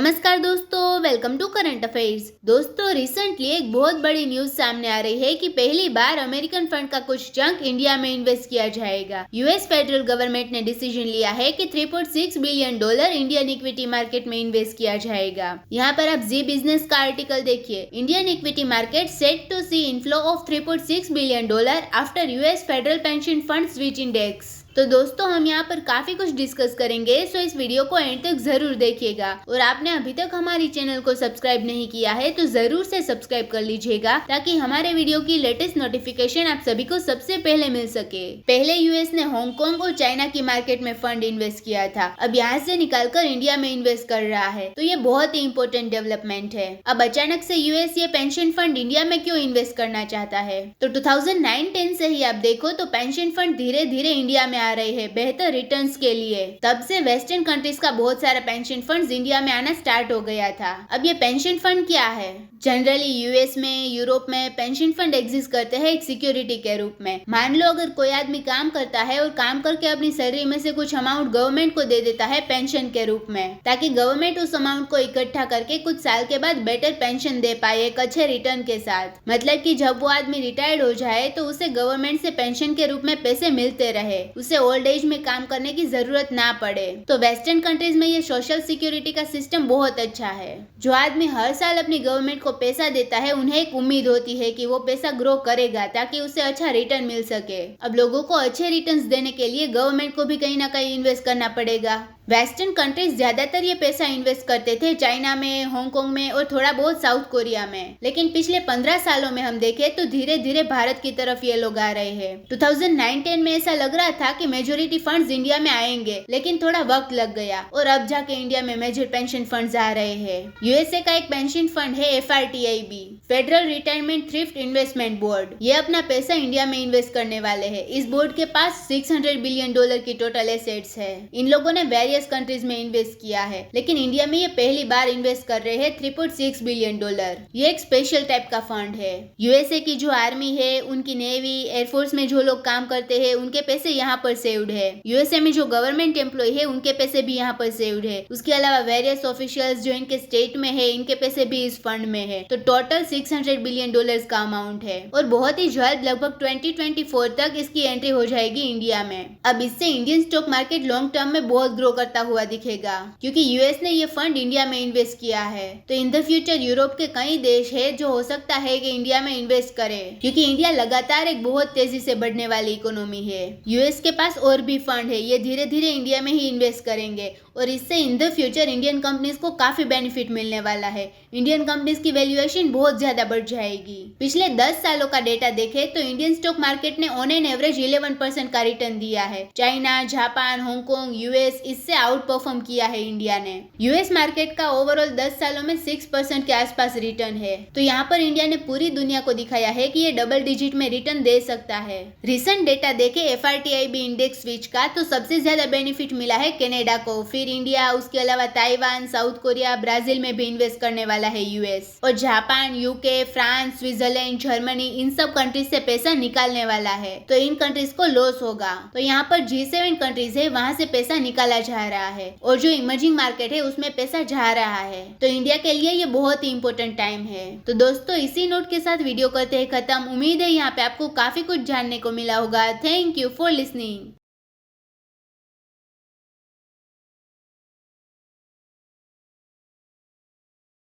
नमस्कार दोस्तों, welcome to current affairs. दोस्तों, रिसेंटली एक बहुत बड़ी न्यूज सामने आ रही है कि पहली बार अमेरिकन फंड का कुछ चंक इंडिया में इन्वेस्ट किया जाएगा। यूएस फेडरल गवर्नमेंट ने डिसीजन लिया है कि $3.6 बिलियन इंडियन इक्विटी मार्केट में इन्वेस्ट किया जाएगा। यहाँ पर आप जी बिजनेस का आर्टिकल देखिए। Indian equity market set to see inflow of $3.6 billion after US federal pension fund switch index. तो दोस्तों, हम यहाँ पर काफी कुछ डिस्कस करेंगे, सो इस वीडियो को एंड तक जरूर देखिएगा। और आपने अभी तक हमारी चैनल को सब्सक्राइब नहीं किया है तो जरूर से सब्सक्राइब कर लीजिएगा, ताकि हमारे वीडियो की लेटेस्ट नोटिफिकेशन आप सभी को सबसे पहले मिल सके। पहले यूएस ने हांगकांग और चाइना की मार्केट में फंड इन्वेस्ट किया था, अब यहाँ से निकालकर इंडिया में इन्वेस्ट कर रहा है, तो ये बहुत ही इंपॉर्टेंट डेवलपमेंट है। अब अचानक से यूएस ये पेंशन फंड इंडिया में क्यों इन्वेस्ट करना चाहता है? तो 2009-10 से ही आप देखो तो पेंशन फंड धीरे धीरे इंडिया में आ रहे हैं बेहतर रिटर्न्स के लिए। तब से वेस्टर्न कंट्रीज का बहुत सारा पेंशन फंड्स इंडिया में आना स्टार्ट हो गया था। अब ये पेंशन फंड क्या है? जनरली यूएस में, यूरोप में पेंशन फंड एग्जिस्ट करते हैं एक सिक्योरिटी के रूप में। मान लो अगर कोई आदमी काम करता है और काम करके अपनी सैलरी में से कुछ अमाउंट गवर्नमेंट को दे देता है पेंशन के रूप में, ताकि गवर्नमेंट उस अमाउंट को इकट्ठा करके कुछ साल के बाद बेटर पेंशन दे पाए एक अच्छे रिटर्न के साथ। मतलब कि जब वो आदमी रिटायर्ड हो जाए तो उसे गवर्नमेंट से पेंशन के रूप में पैसे मिलते रहे, उसे ओल्ड एज में काम करने की जरूरत ना पड़े। तो वेस्टर्न कंट्रीज में ये सोशल सिक्योरिटी का सिस्टम बहुत अच्छा है। जो आदमी हर साल अपनी गवर्नमेंट को पैसा देता है, उन्हें एक उम्मीद होती है कि वो पैसा ग्रो करेगा ताकि उसे अच्छा रिटर्न मिल सके। अब लोगों को अच्छे रिटर्न्स देने के लिए गवर्नमेंट को भी कहीं ना कहीं इन्वेस्ट करना पड़ेगा। वेस्टर्न कंट्रीज ज्यादातर ये पैसा इन्वेस्ट करते थे चाइना में, हांगकांग में और थोड़ा बहुत साउथ कोरिया में। लेकिन पिछले 15 सालों में हम देखें तो धीरे धीरे भारत की तरफ ये लोग आ रहे हैं। 2009-10 में ऐसा लग रहा था कि मेजोरिटी फंड्स इंडिया में आएंगे, लेकिन थोड़ा वक्त लग गया और अब जाके इंडिया में मेजर पेंशन फंड्स आ रहे हैं। यूएसए का एक पेंशन फंड है FRTIB, federal retirement thrift investment board. ये अपना पैसा इंडिया में इन्वेस्ट करने वाले हैं। इस बोर्ड के पास $600 बिलियन की टोटल एसेट्स है। इन लोगों ने वेरियस कंट्रीज में इन्वेस्ट किया है, लेकिन इंडिया में ये पहली बार इन्वेस्ट कर रहे हैं $3.6 बिलियन। ये एक स्पेशल टाइप का फंड है। यूएसए की जो आर्मी है, उनकी नेवी, एयरफोर्स में जो लोग काम करते हैं, उनके पैसे यहाँ पर सेव्ड है। यूएसए में जो गवर्नमेंट एम्प्लॉय है, उनके पैसे भी यहाँ पर सेव्ड है। उसके अलावा वेरियस ऑफिशियल्स जो इनके स्टेट में है, इनके पैसे भी इस फंड में है। तो टोटल $600 बिलियन का अमाउंट है और बहुत ही जल्द लगभग 2024 तक इसकी एंट्री हो जाएगी इंडिया में। अब इससे Indian stock market long term में बहुत ग्रो करता हुआ दिखेगा, क्योंकि यूएस ने ये फंड इंडिया में इन्वेस्ट किया है। तो इन द फ्यूचर यूरोप के कई देश है जो हो सकता है कि इंडिया में इन्वेस्ट करे, क्योंकि इंडिया लगातार एक बहुत तेजी से बढ़ने वाली इकोनॉमी है। यूएस के पास और भी फंड है, ये धीरे धीरे इंडिया में ही इन्वेस्ट करेंगे और इससे in the future Indian companies को काफी बेनिफिट मिलने वाला है। इंडियन कंपनीज की वैल्यूएशन बहुत ज्यादा बढ़ जाएगी। पिछले 10 सालों का डेटा देखे तो इंडियन स्टॉक मार्केट ने ऑन एन एवरेज 11% का रिटर्न दिया है। चाइना, जापान, हांगकांग, यूएस इससे आउट परफॉर्म किया है इंडिया ने। यूएस मार्केट का ओवरऑल 10 सालों में 6% के आसपास रिटर्न है। तो यहाँ पर इंडिया ने पूरी दुनिया को दिखाया है कि ये डबल डिजिट में रिटर्न दे सकता है। रिसेंट डेटा देखे FRTIB इंडेक्स स्विच का, तो सबसे ज्यादा बेनिफिट मिला है कनाडा को, फिर इंडिया, उसके अलावा ताइवान, साउथ कोरिया, ब्राजील में भी इन्वेस्ट करने वाला है यूएस, और Japan, UK, France, Switzerland, Germany in सब कंट्रीज से पैसा निकालने वाला है। तो इन कंट्रीज को लॉस होगा। तो यहाँ पर G7 कंट्रीज है, वहां से पैसा निकाला जा रहा है और जो इमर्जिंग मार्केट है उसमें पैसा जा रहा है। तो इंडिया के लिए ये बहुत ही इंपॉर्टेंट टाइम है। तो दोस्तों, इसी नोट के साथ वीडियो करते हैं खत्म। उम्मीद है यहाँ पे आपको काफी कुछ जानने को मिला होगा। Thank you for listening.